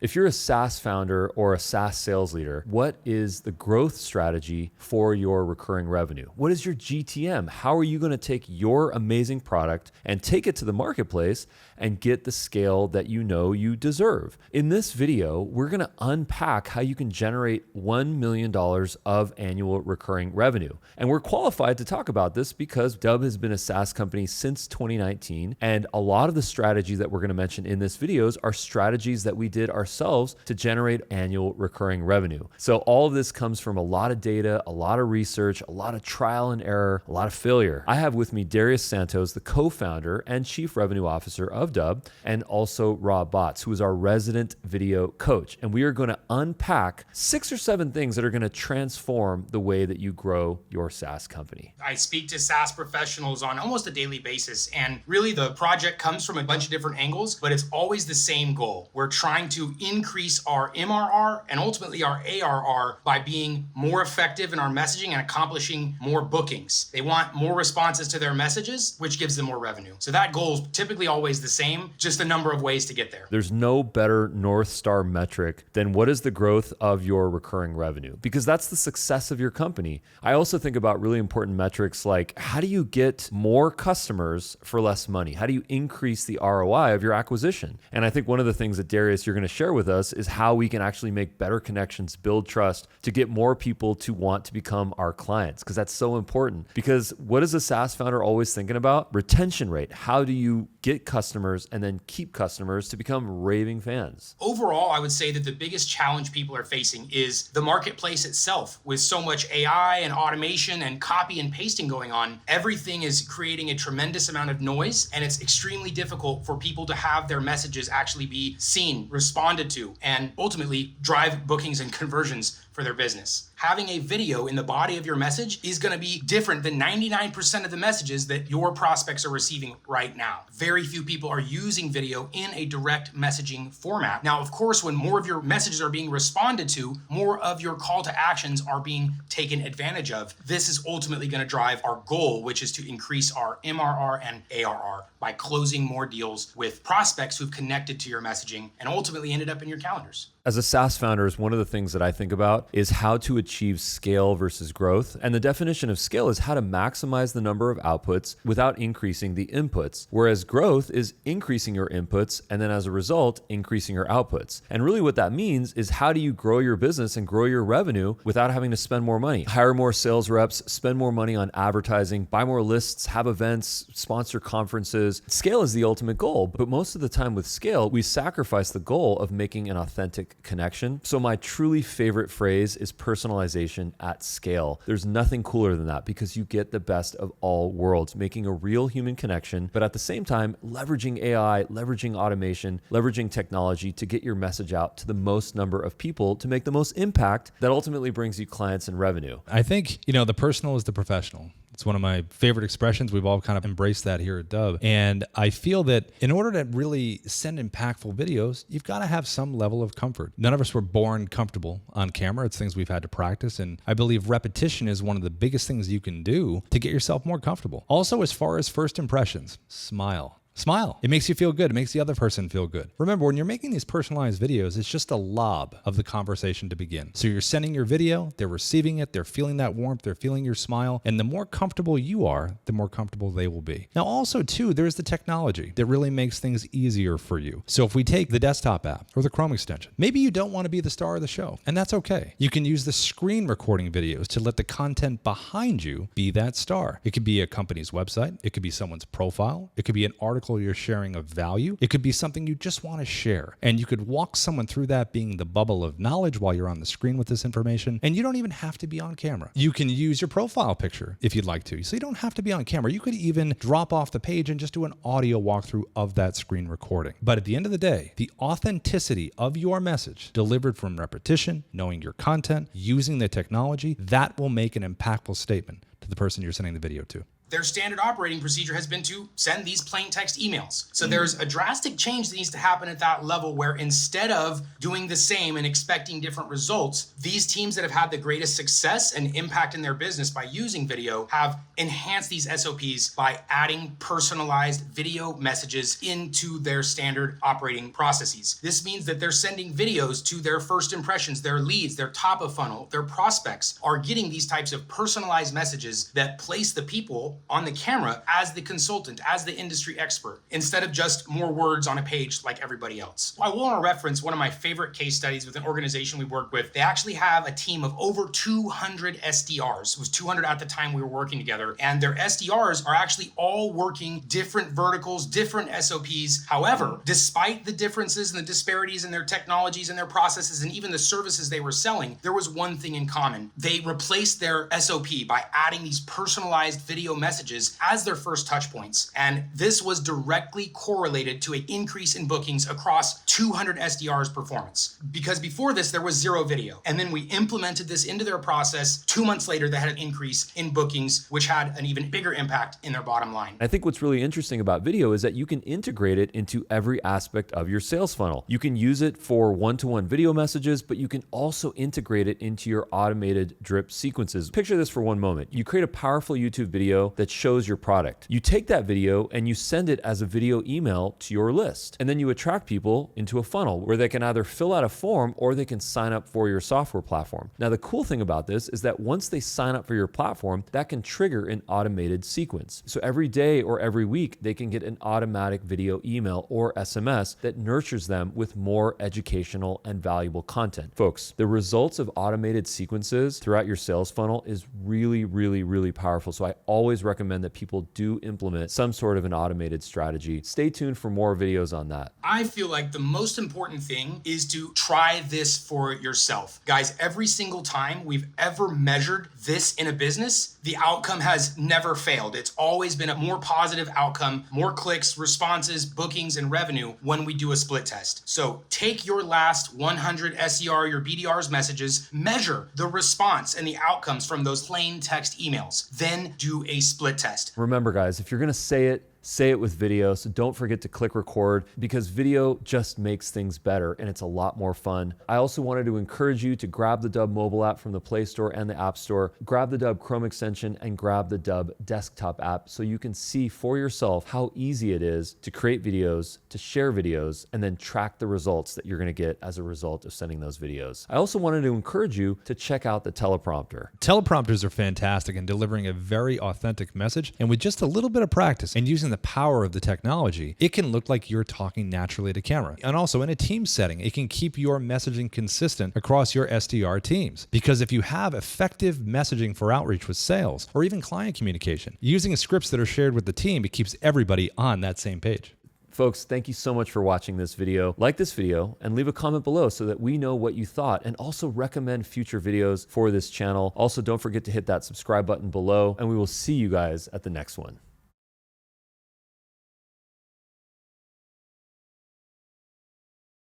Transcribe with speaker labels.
Speaker 1: If you're a SaaS founder or a SaaS sales leader, what is the growth strategy for your recurring revenue? What is your GTM? How are you going to take your amazing product and take it to the marketplace and get the scale that you know you deserve? In this video, we're going to unpack how you can generate $1 million of annual recurring revenue. And we're qualified to talk about this because Dubb has been a SaaS company since 2019. And a lot of the strategies that we're going to mention in this videos are strategies that we did ourselves to generate annual recurring revenue. So all of this comes from a lot of data, a lot of research, a lot of trial and error, a lot of failure. I have with me Darius Santos, the co-founder and chief revenue officer of Dubb, and also Rob Botts, who is our resident video coach. And we are going to unpack 6 or 7 things that are going to transform the way that you grow your SaaS company.
Speaker 2: I speak to SaaS professionals on almost a daily basis, and really the project comes from a bunch of different angles, but it's always the same goal. We're trying to increase our MRR and ultimately our ARR by being more effective in our messaging and accomplishing more bookings. They want more responses to their messages, which gives them more revenue. So that goal is typically always the same, just a number of ways to get there.
Speaker 1: There's no better North Star metric than what is the growth of your recurring revenue, because that's the success of your company. I also think about really important metrics like how do you get more customers for less money? How do you increase the ROI of your acquisition? And I think one of the things that Darius, you're going to share with us is how we can actually make better connections, build trust to get more people to want to become our clients, because that's so important. Because what is a SaaS founder always thinking about? Retention rate. How do you get customers and then keep customers to become raving fans?
Speaker 2: Overall, I would say that the biggest challenge people are facing is the marketplace itself. With so much AI and automation and copy and pasting going on, everything is creating a tremendous amount of noise, and it's extremely difficult for people to have their messages actually be seen, responded to, and ultimately drive bookings and conversions for their business. Having a video in the body of your message is going to be different than 99% of the messages that your prospects are receiving right now. Very few people are using video in a direct messaging format. Now, of course, when more of your messages are being responded to, more of your call to actions are being taken advantage of. This is ultimately going to drive our goal, which is to increase our MRR and ARR by closing more deals with prospects who've connected to your messaging and ultimately ended up in your calendars.
Speaker 1: As a SaaS founder, one of the things that I think about is how to achieve scale versus growth. And the definition of scale is how to maximize the number of outputs without increasing the inputs. Whereas growth is increasing your inputs and then as a result, increasing your outputs. And really what that means is how do you grow your business and grow your revenue without having to spend more money? Hire more sales reps, spend more money on advertising, buy more lists, have events, sponsor conferences. Scale is the ultimate goal, but most of the time with scale, we sacrifice the goal of making an authentic connection. So my truly favorite phrase is personalization at scale. There's nothing cooler than that because you get the best of all worlds, making a real human connection, but at the same time, leveraging AI, leveraging automation, leveraging technology to get your message out to the most number of people to make the most impact that ultimately brings you clients and revenue.
Speaker 3: I think, the personal is the professional. It's one of my favorite expressions. We've all kind of embraced that here at Dubb. And I feel that in order to really send impactful videos, you've got to have some level of comfort. None of us were born comfortable on camera. It's things we've had to practice. And I believe repetition is one of the biggest things you can do to get yourself more comfortable. Also, as far as first impressions, smile. Smile. It makes you feel good. It makes the other person feel good. Remember, when you're making these personalized videos, it's just a lob of the conversation to begin. So you're sending your video, they're receiving it, they're feeling that warmth, they're feeling your smile, and the more comfortable you are, the more comfortable they will be. Now also too, there's the technology that really makes things easier for you. So if we take the desktop app or the Chrome extension, maybe you don't want to be the star of the show, and that's okay. You can use the screen recording videos to let the content behind you be that star. It could be a company's website, it could be someone's profile, it could be an article you're sharing of value. It could be something you just want to share. And you could walk someone through that being the bubble of knowledge while you're on the screen with this information. And you don't even have to be on camera. You can use your profile picture if you'd like to. So you don't have to be on camera. You could even drop off the page and just do an audio walkthrough of that screen recording. But at the end of the day, the authenticity of your message delivered from repetition, knowing your content, using the technology, that will make an impactful statement to the person you're sending the video to.
Speaker 2: their standard operating procedure has been to send these plain text emails. So there's a drastic change that needs to happen at that level, where instead of doing the same and expecting different results, these teams that have had the greatest success and impact in their business by using video have enhanced these SOPs by adding personalized video messages into their standard operating processes. This means that they're sending videos to their first impressions, their leads, their top of funnel, their prospects are getting these types of personalized messages that place the people on the camera as the consultant, as the industry expert, instead of just more words on a page like everybody else. I want to reference one of my favorite case studies with an organization we work with. They actually have a team of over 200 SDRs. It was 200 at the time we were working together, and their SDRs are actually all working different verticals, different SOPs. However, despite the differences and the disparities in their technologies and their processes and even the services they were selling, there was one thing in common. They replaced their SOP by adding these personalized video messages as their first touch points. And this was directly correlated to an increase in bookings across 200 SDRs' performance. Because before this, there was zero video. And then we implemented this into their process. 2 months later, they had an increase in bookings, which had an even bigger impact in their bottom line.
Speaker 1: I think what's really interesting about video is that you can integrate it into every aspect of your sales funnel. You can use it for one-to-one video messages, but you can also integrate it into your automated drip sequences. Picture this for one moment. You create a powerful YouTube video that shows your product. You take that video and you send it as a video email to your list. And then you attract people into a funnel where they can either fill out a form or they can sign up for your software platform. Now, the cool thing about this is that once they sign up for your platform, that can trigger an automated sequence. So every day or every week, they can get an automatic video email or SMS that nurtures them with more educational and valuable content. Folks, the results of automated sequences throughout your sales funnel is really, really, really powerful. So I always recommend that people do implement some sort of an automated strategy. Stay tuned for more videos on that.
Speaker 2: I feel like the most important thing is to try this for yourself. Guys, every single time we've ever measured this in a business, the outcome has never failed. It's always been a more positive outcome, more clicks, responses, bookings, and revenue when we do a split test. So take your last 100 SDR, your BDR's messages, measure the response and the outcomes from those plain text emails, then do a split test.
Speaker 1: Remember, guys, if you're going to say it with video. So don't forget to click record, because video just makes things better and it's a lot more fun. I also wanted to encourage you to grab the Dubb mobile app from the Play Store and the App Store, grab the Dubb Chrome extension, and grab the Dubb desktop app so you can see for yourself how easy it is to create videos, to share videos, and then track the results that you're going to get as a result of sending those videos. I also wanted to encourage you to check out the teleprompter.
Speaker 3: Teleprompters are fantastic in delivering a very authentic message, and with just a little bit of practice and using the power of the technology, it can look like you're talking naturally to camera. And also in a team setting, it can keep your messaging consistent across your SDR teams. Because if you have effective messaging for outreach with sales or even client communication, using scripts that are shared with the team, it keeps everybody on that same page.
Speaker 1: Folks, thank you so much for watching this video. Like this video and leave a comment below so that we know what you thought, and also recommend future videos for this channel. Also, don't forget to hit that subscribe button below, and we will see you guys at the next one.